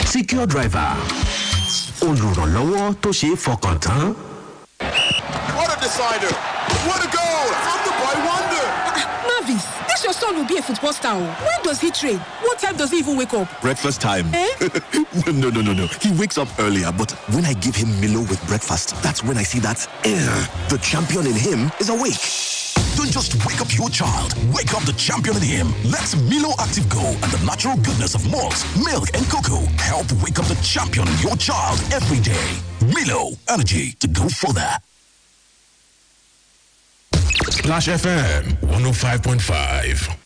secure driver, olùrànlọ́wọ́ tó ṣe é fọkàn tán. What a decider! What a goal from the boy wonder! Mavis, this your son will be a football star. When does he train? What time does he even wake up? Breakfast time. Eh? No. He wakes up earlier, but when I give him Milo with breakfast, that's when I see that the champion in him is awake. Don't just wake up your child. Wake up the champion in him. Let Milo Active Go and the natural goodness of malt, milk, and cocoa help wake up the champion in your child every day. Milo, energy to go further. Splash FM 105.5.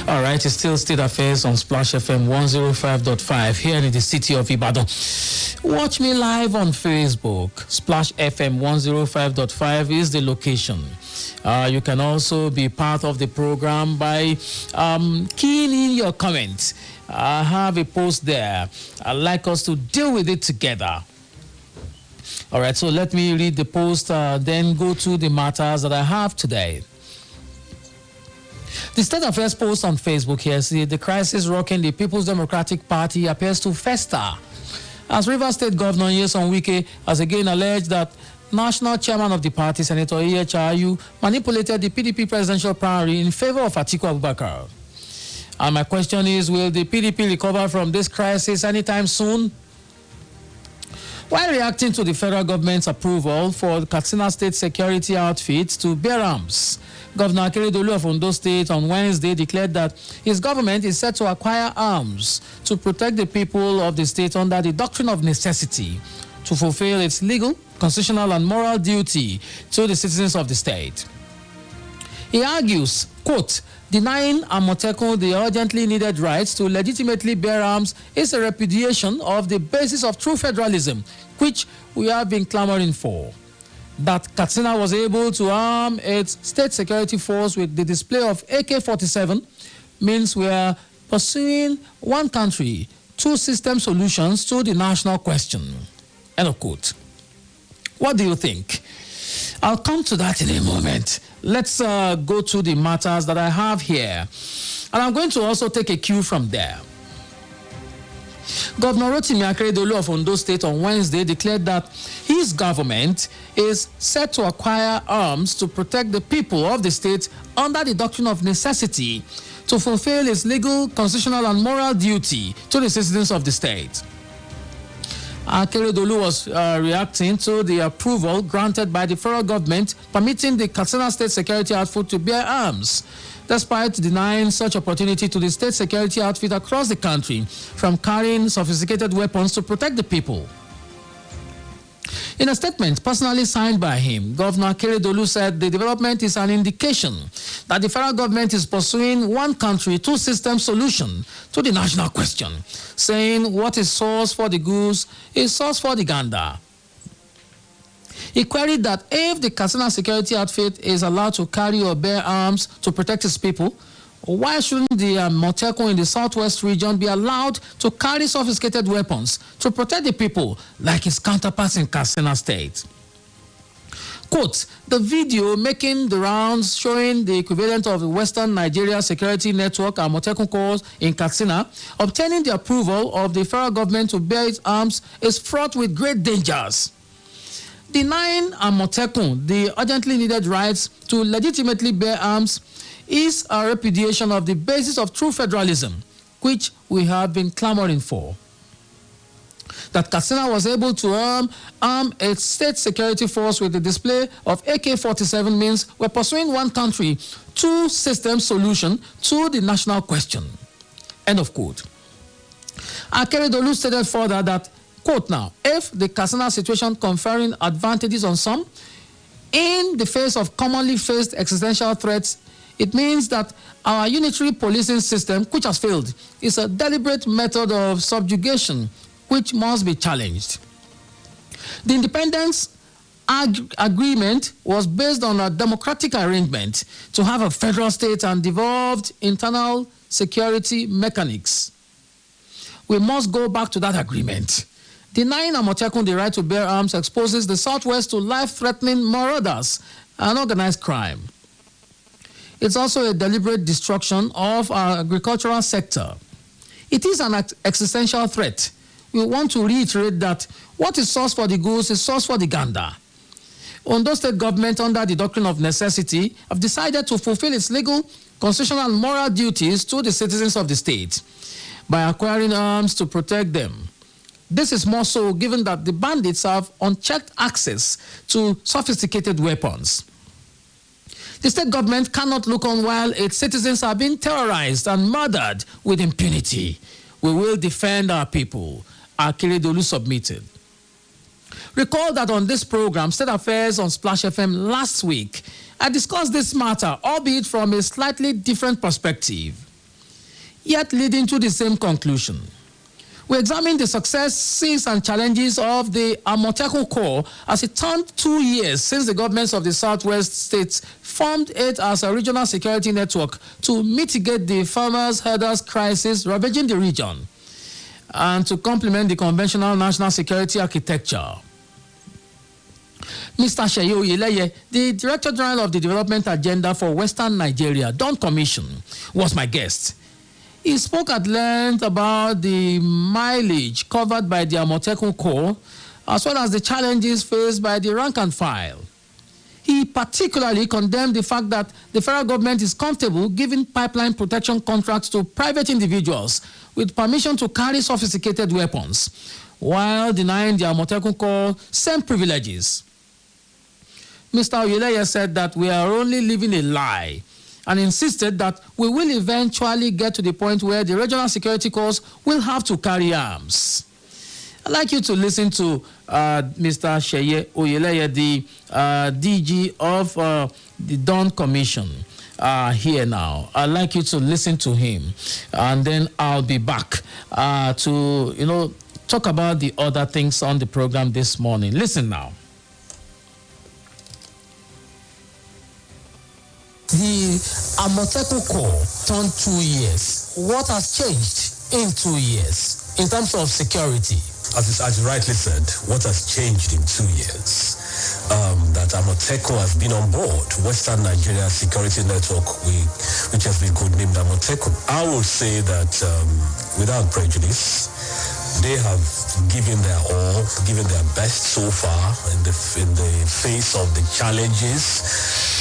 All right, it's still State Affairs on Splash FM 105.5 here in the city of Ibadan. Watch me live on Facebook. Splash FM 105.5 is the location. You can also be part of the program by keying in your comments. I have a post there. I'd like us to deal with it together. All right, so let me read the post, then go to the matters that I have today. The State Affairs post on Facebook here says the crisis rocking the People's Democratic Party appears to fester as Rivers State Governor Nyesom Wike has again alleged that National Chairman of the party, Senator Iyechayu, manipulated the PDP presidential primary in favor of Atiku Abubakar. And my question is, will the PDP recover from this crisis anytime soon? While reacting to the federal government's approval for the Katsina State security outfits to bear arms, Governor Akeredolu of Ondo State on Wednesday declared that his government is set to acquire arms to protect the people of the state under the doctrine of necessity to fulfill its legal, constitutional, and moral duty to the citizens of the state. He argues, quote, denying Amotekun the urgently needed rights to legitimately bear arms is a repudiation of the basis of true federalism, which we have been clamoring for. That Katsina was able to arm its state security force with the display of AK-47 means we are pursuing one country, two system solutions to the national question. End of quote. What do you think? I'll come to that in a moment. Let's go to the matters that I have here. And I'm going to also take a cue from there. Governor Rotimi Akeredolu of Ondo State on Wednesday declared that his government is set to acquire arms to protect the people of the state under the doctrine of necessity to fulfill its legal, constitutional, and moral duty to the citizens of the state. Akeredolu was reacting to the approval granted by the federal government permitting the Katsina State security outfit to bear arms, despite denying such opportunity to the state security outfit across the country from carrying sophisticated weapons to protect the people. In a statement personally signed by him, Governor Akeredolu said the development is an indication that the federal government is pursuing one country, two systems solution to the national question, saying what is sauce for the goose is sauce for the gander. He queried that if the Katsina security outfit is allowed to carry or bear arms to protect its people, why shouldn't the Motekun in the southwest region be allowed to carry sophisticated weapons to protect the people like its counterparts in Katsina State? Quote, the video making the rounds showing the equivalent of the Western Nigeria Security Network Motekun Corps in Katsina obtaining the approval of the federal government to bear its arms is fraught with great dangers. Denying Amotekun the urgently needed rights to legitimately bear arms is a repudiation of the basis of true federalism, which we have been clamoring for. That Katsina was able to arm its state security force with the display of AK-47 means we're pursuing one country, two system solution to the national question. End of quote. Akeredolu stated further that, quote now, if the Katsina situation conferring advantages on some in the face of commonly faced existential threats, it means that our unitary policing system, which has failed, is a deliberate method of subjugation which must be challenged. The independence agreement was based on a democratic arrangement to have a federal state and devolved internal security mechanics. We must go back to that agreement. Denying Amotekun the right to bear arms exposes the Southwest to life-threatening marauders and organized crime. It's also a deliberate destruction of our agricultural sector. It is an existential threat. We want to reiterate that what is source for the goose is source for the gander. Ondo State government, under the doctrine of necessity, have decided to fulfill its legal, constitutional, and moral duties to the citizens of the state by acquiring arms to protect them. This is more so given that the bandits have unchecked access to sophisticated weapons. The state government cannot look on while its citizens are being terrorized and murdered with impunity. We will defend our people. Akeredolu submitted. Recall that on this program, State Affairs on Splash FM last week, I discussed this matter, albeit from a slightly different perspective, yet leading to the same conclusion. We examined the successes and challenges of the Amotekun Corps as it turned 2 years since the governments of the Southwest states formed it as a regional security network to mitigate the farmers-herders crisis ravaging the region and to complement the conventional national security architecture. Mr. Sheye Oyeleye, the Director General of the Development Agenda for Western Nigeria, Dawn Commission, was my guest. He spoke at length about the mileage covered by the Amotekun Corps, as well as the challenges faced by the rank and file. He particularly condemned the fact that the federal government is comfortable giving pipeline protection contracts to private individuals with permission to carry sophisticated weapons, while denying the Amotekun Corps same privileges. Mr. Oyeleye said that we are only living a lie, and insisted that we will eventually get to the point where the regional security corps will have to carry arms. I'd like you to listen to Mr. Sheye Oyeleye, the DG of the Dawn Commission, here now. I'd like you to listen to him, and then I'll be back to, talk about the other things on the program this morning. Listen now. The Amotekun Corps turned 2 years. What has changed in 2 years in terms of security? As you rightly said, what has changed in 2 years? That Amotekun has been on board Western Nigeria Security Network, which has been codenamed Amotekun. I would say that without prejudice, they have given their all, given their best so far in the face of the challenges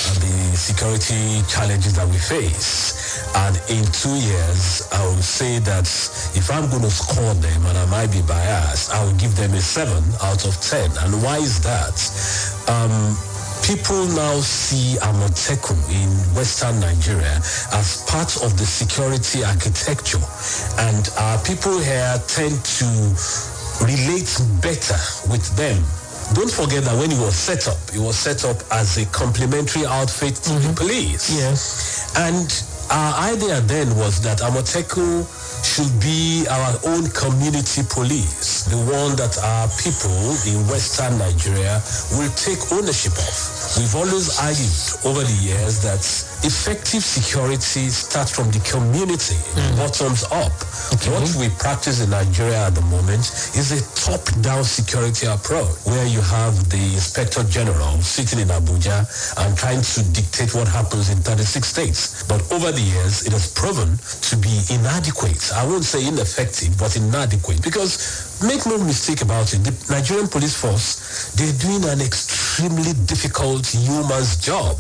and the security challenges that we face. And in 2 years, I would say that if I'm going to score them, and I might be biased, I will give them a 7 out of 10. And why is that? People now see Amotekun in Western Nigeria as part of the security architecture. And people here tend to relate better with them. Don't forget that when it was set up as a complementary outfit to the police. Yes. And our idea then was that Amotekun should be our own community police, the one that our people in Western Nigeria will take ownership of. We've always argued over the years that effective security starts from the community, bottoms up. Okay. What we practice in Nigeria at the moment is a top-down security approach, where you have the Inspector General sitting in Abuja and trying to dictate what happens in 36 states. But over the years, it has proven to be inadequate. I won't say ineffective, but inadequate. Because make no mistake about it, the Nigerian police force, they're doing an extremely difficult human's job.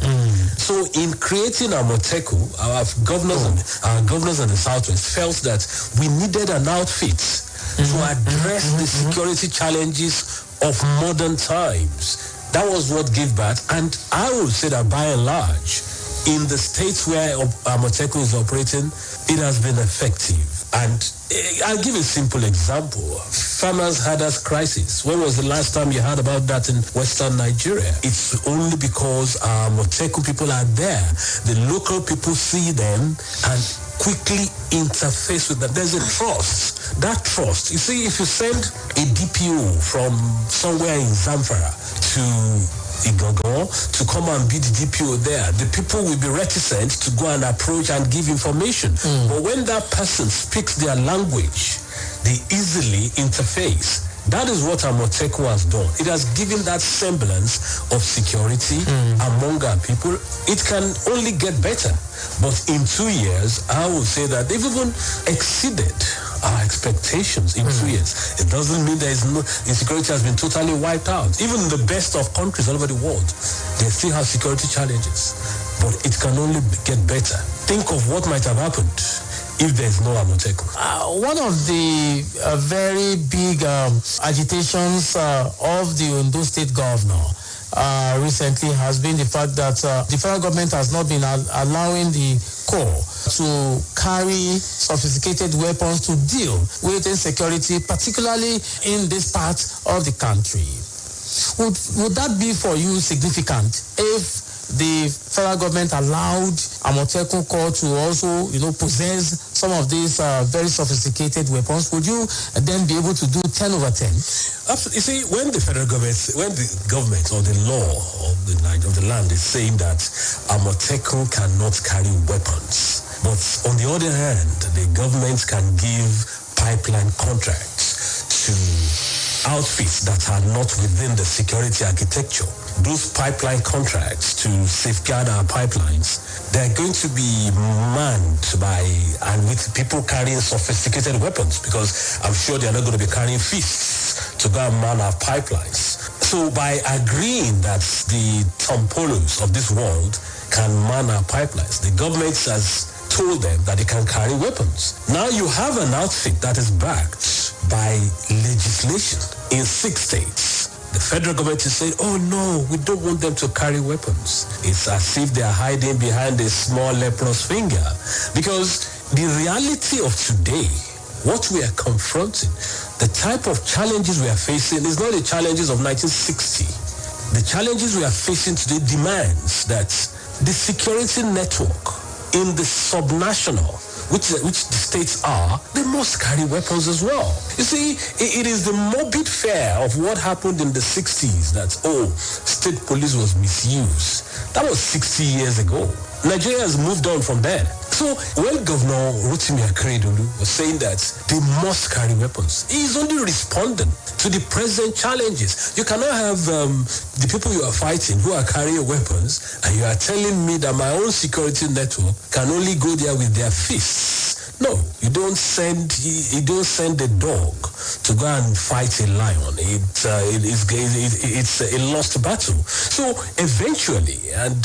So in creating Amotekun, our governors in the Southwest felt that we needed an outfit to address the security challenges of modern times. That was what gave birth. And I would say that by and large, in the states where Amotekun is operating, it has been effective. And I'll give a simple example. Farmers-herders crisis. When was the last time you heard about that in Western Nigeria? It's only because Amotekun people are there. The local people see them and quickly interface with them. There's a trust. That trust. You see, if you send a DPO from somewhere in Zamfara to Igogo to come and be the DPO there. The people will be reticent to go and approach and give information. But when that person speaks their language, they easily interface. That is what Amoteco has done. It has given that semblance of security among our people. It can only get better. But in 2 years, I would say that they've even exceeded our expectations in 2 years. It doesn't mean there is no insecurity has been totally wiped out. Even in the best of countries all over the world, they still have security challenges. But it can only get better. Think of what might have happened if there's no Amoteco. One of the very big agitations of the Ondo State governor recently has been the fact that the federal government has not been allowing the corps to carry sophisticated weapons to deal with insecurity, particularly in this part of the country. Would that be for you significant if the federal government allowed Amoteco Corps to also, possess some of these very sophisticated weapons? Would you then be able to do 10 over 10? Absolutely. You see, when the government or the law of the land is saying that Amoteco cannot carry weapons, but on the other hand, the government can give pipeline contracts to outfits that are not within the security architecture. Those pipeline contracts to safeguard our pipelines, they're going to be manned and with people carrying sophisticated weapons, because I'm sure they're not going to be carrying fists to go and man our pipelines. So by agreeing that the Tompolos of this world can man our pipelines, the government has told them that they can carry weapons. Now you have an outfit that is backed by legislation in 6 states. The federal government is saying, oh no, we don't want them to carry weapons. It's as if they are hiding behind a small leprous finger. Because the reality of today, what we are confronting, the type of challenges we are facing is not the challenges of 1960. The challenges we are facing today demands that the security network in the subnational, which the states are, they must carry weapons as well. You see, it is the morbid fear of what happened in the 60s that, state police was misused. That was 60 years ago. Nigeria has moved on from there. So when Governor Rotimi Akeredolu was saying that they must carry weapons, he is only responding to the present challenges. You cannot have the people you are fighting who are carrying weapons, and you are telling me that my own security network can only go there with their fists. No, you don't send a dog to go and fight a lion. It's a lost battle. So eventually, and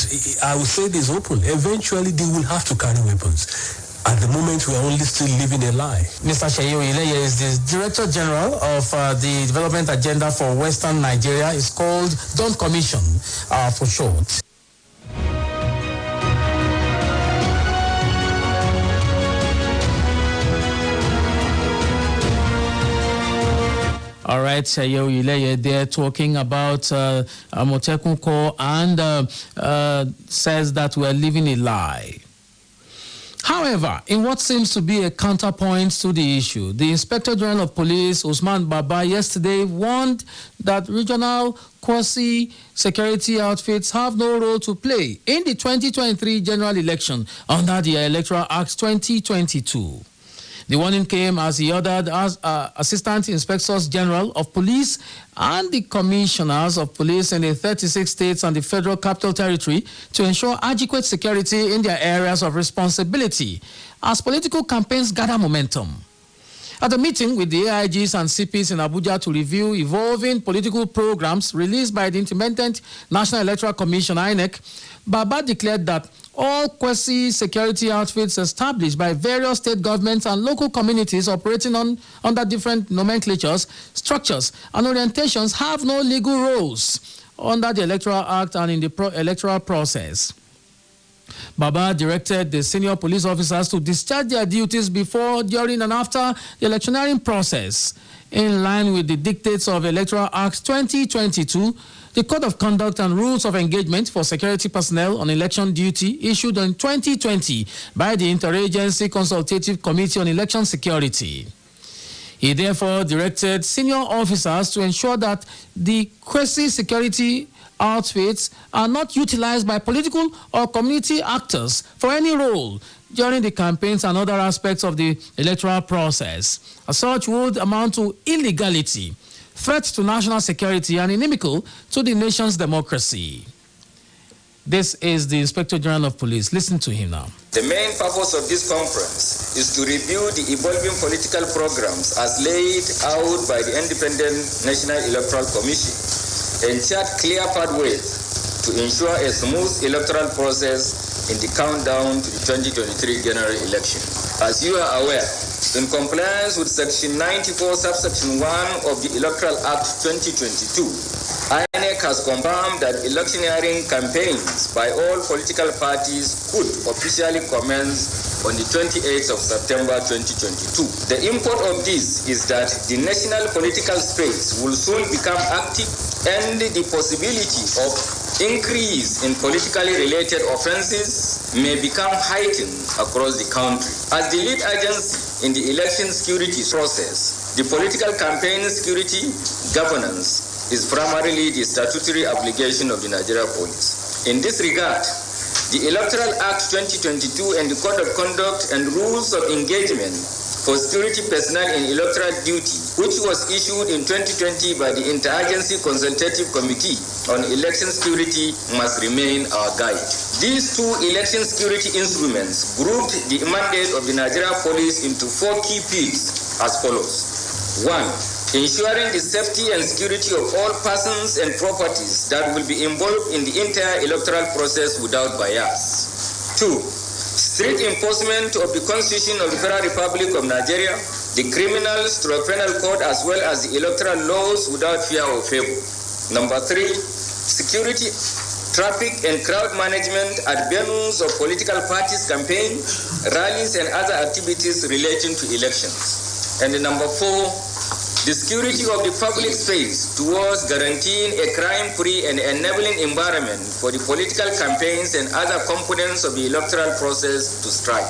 I will say this openly, eventually they will have to carry weapons. At the moment, we are only still living a lie. Mr. Sheyi Oyeleye is the Director General of the Development Agenda for Western Nigeria. It's called Dawn Commission for short. All right, they're talking about Amoteco Corps and says that we're living a lie. However, in what seems to be a counterpoint to the issue, the Inspector General of Police, Usman Baba, yesterday warned that regional quasi-security outfits have no role to play in the 2023 general election under the Electoral Act 2022. The warning came as he ordered Assistant Inspectors General of Police and the Commissioners of Police in the 36 states and the Federal Capital Territory to ensure adequate security in their areas of responsibility as political campaigns gather momentum. At a meeting with the AIGs and CPs in Abuja to review evolving political programs released by the Independent National Electoral Commission, INEC, Baba declared that all quasi-security outfits established by various state governments and local communities operating under different nomenclatures, structures, and orientations have no legal roles under the Electoral Act and in the electoral process. Baba directed the senior police officers to discharge their duties before, during, and after the electioneering process. In line with the dictates of Electoral Act 2022, the Code of Conduct and Rules of Engagement for Security Personnel on Election Duty, issued in 2020 by the Interagency Consultative Committee on Election Security. He therefore directed senior officers to ensure that the quasi-security outfits are not utilized by political or community actors for any role during the campaigns and other aspects of the electoral process. As such would amount to illegality, threat to national security, and inimical to the nation's democracy. This is the Inspector General of Police. Listen to him now. The main purpose of this conference is to review the evolving political programs as laid out by the Independent National Electoral Commission and chart clear pathways to ensure a smooth electoral process in the countdown to the 2023 general election. As you are aware, in compliance with Section 94, Subsection 1 of the Electoral Act 2022, INEC has confirmed that electioneering campaigns by all political parties could officially commence on the 28th of September 2022. The import of this is that the national political space will soon become active and the possibility of increase in politically related offenses may become heightened across the country. As the lead agency in the election security process, the political campaign security governance is primarily the statutory obligation of the Nigeria Police. In this regard, the Electoral Act 2022 and the Code of Conduct and Rules of Engagement for Security Personnel in Electoral Duty, which was issued in 2020 by the Interagency Consultative Committee on Election Security, must remain our guide. These two election security instruments grouped the mandate of the Nigeria Police into 4 key fields as follows. 1. Ensuring the safety and security of all persons and properties that will be involved in the entire electoral process without bias. 2. Strict enforcement of the Constitution of the Federal Republic of Nigeria, the Criminal/Penal Code, as well as the electoral laws without fear or favor. Number 3. Security, traffic and crowd management at venues of political parties' campaign, rallies and other activities relating to elections. And number 4. The security of the public space towards guaranteeing a crime-free and enabling environment for the political campaigns and other components of the electoral process to strive.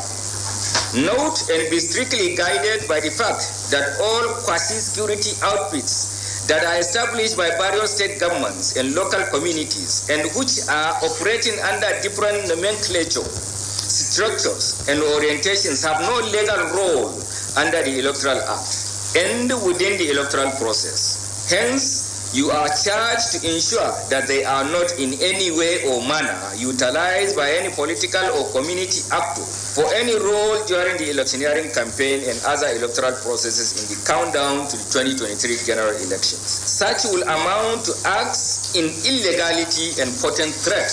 Note and be strictly guided by the fact that all quasi-security outfits that are established by various state governments and local communities and which are operating under different nomenclature, structures, and orientations have no legal role under the Electoral Act and within the electoral process. Hence, you are charged to ensure that they are not in any way or manner utilized by any political or community actor for any role during the electioneering campaign and other electoral processes in the countdown to the 2023 general elections. Such will amount to acts in illegality and potent threat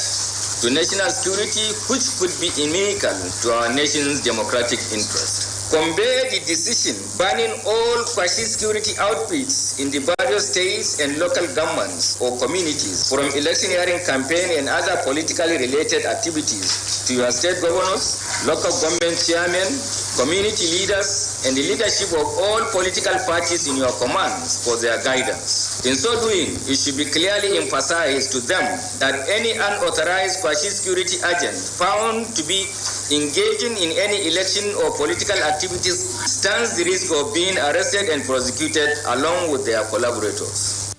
to national security, which could be inimical to our nation's democratic interest. Convey the decision banning all quasi-security outfits in the various states and local governments or communities from electioneering campaign and other politically related activities to your state governors, local government chairmen, community leaders, and the leadership of all political parties in your commands for their guidance. In so doing, it should be clearly emphasized to them that any unauthorized quasi-security agent found to be engaging in any election or political activities stands the risk of being arrested and prosecuted along with their collaborators.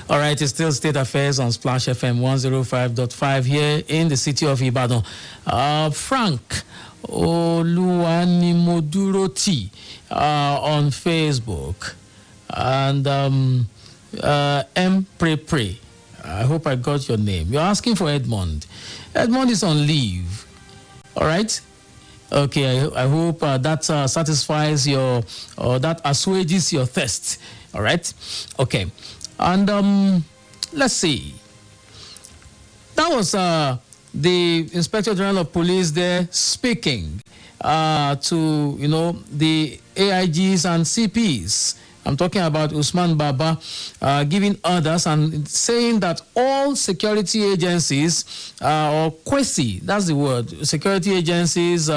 All right, it's still State Affairs on Splash FM 105.5 here in the city of Ibadan. Frank Oluwanimoduroti on Facebook and M. Pre. I hope I got your name. You're asking for Edmond. Edmond is on leave. All right. Okay, I hope that satisfies your, or that assuages your thirst. All right. Okay. And let's see. That was the Inspector General of Police there speaking to, the AIGs and CPs. I'm talking about Usman Baba giving orders and saying that all security agencies or quasi, that's the word, security agencies,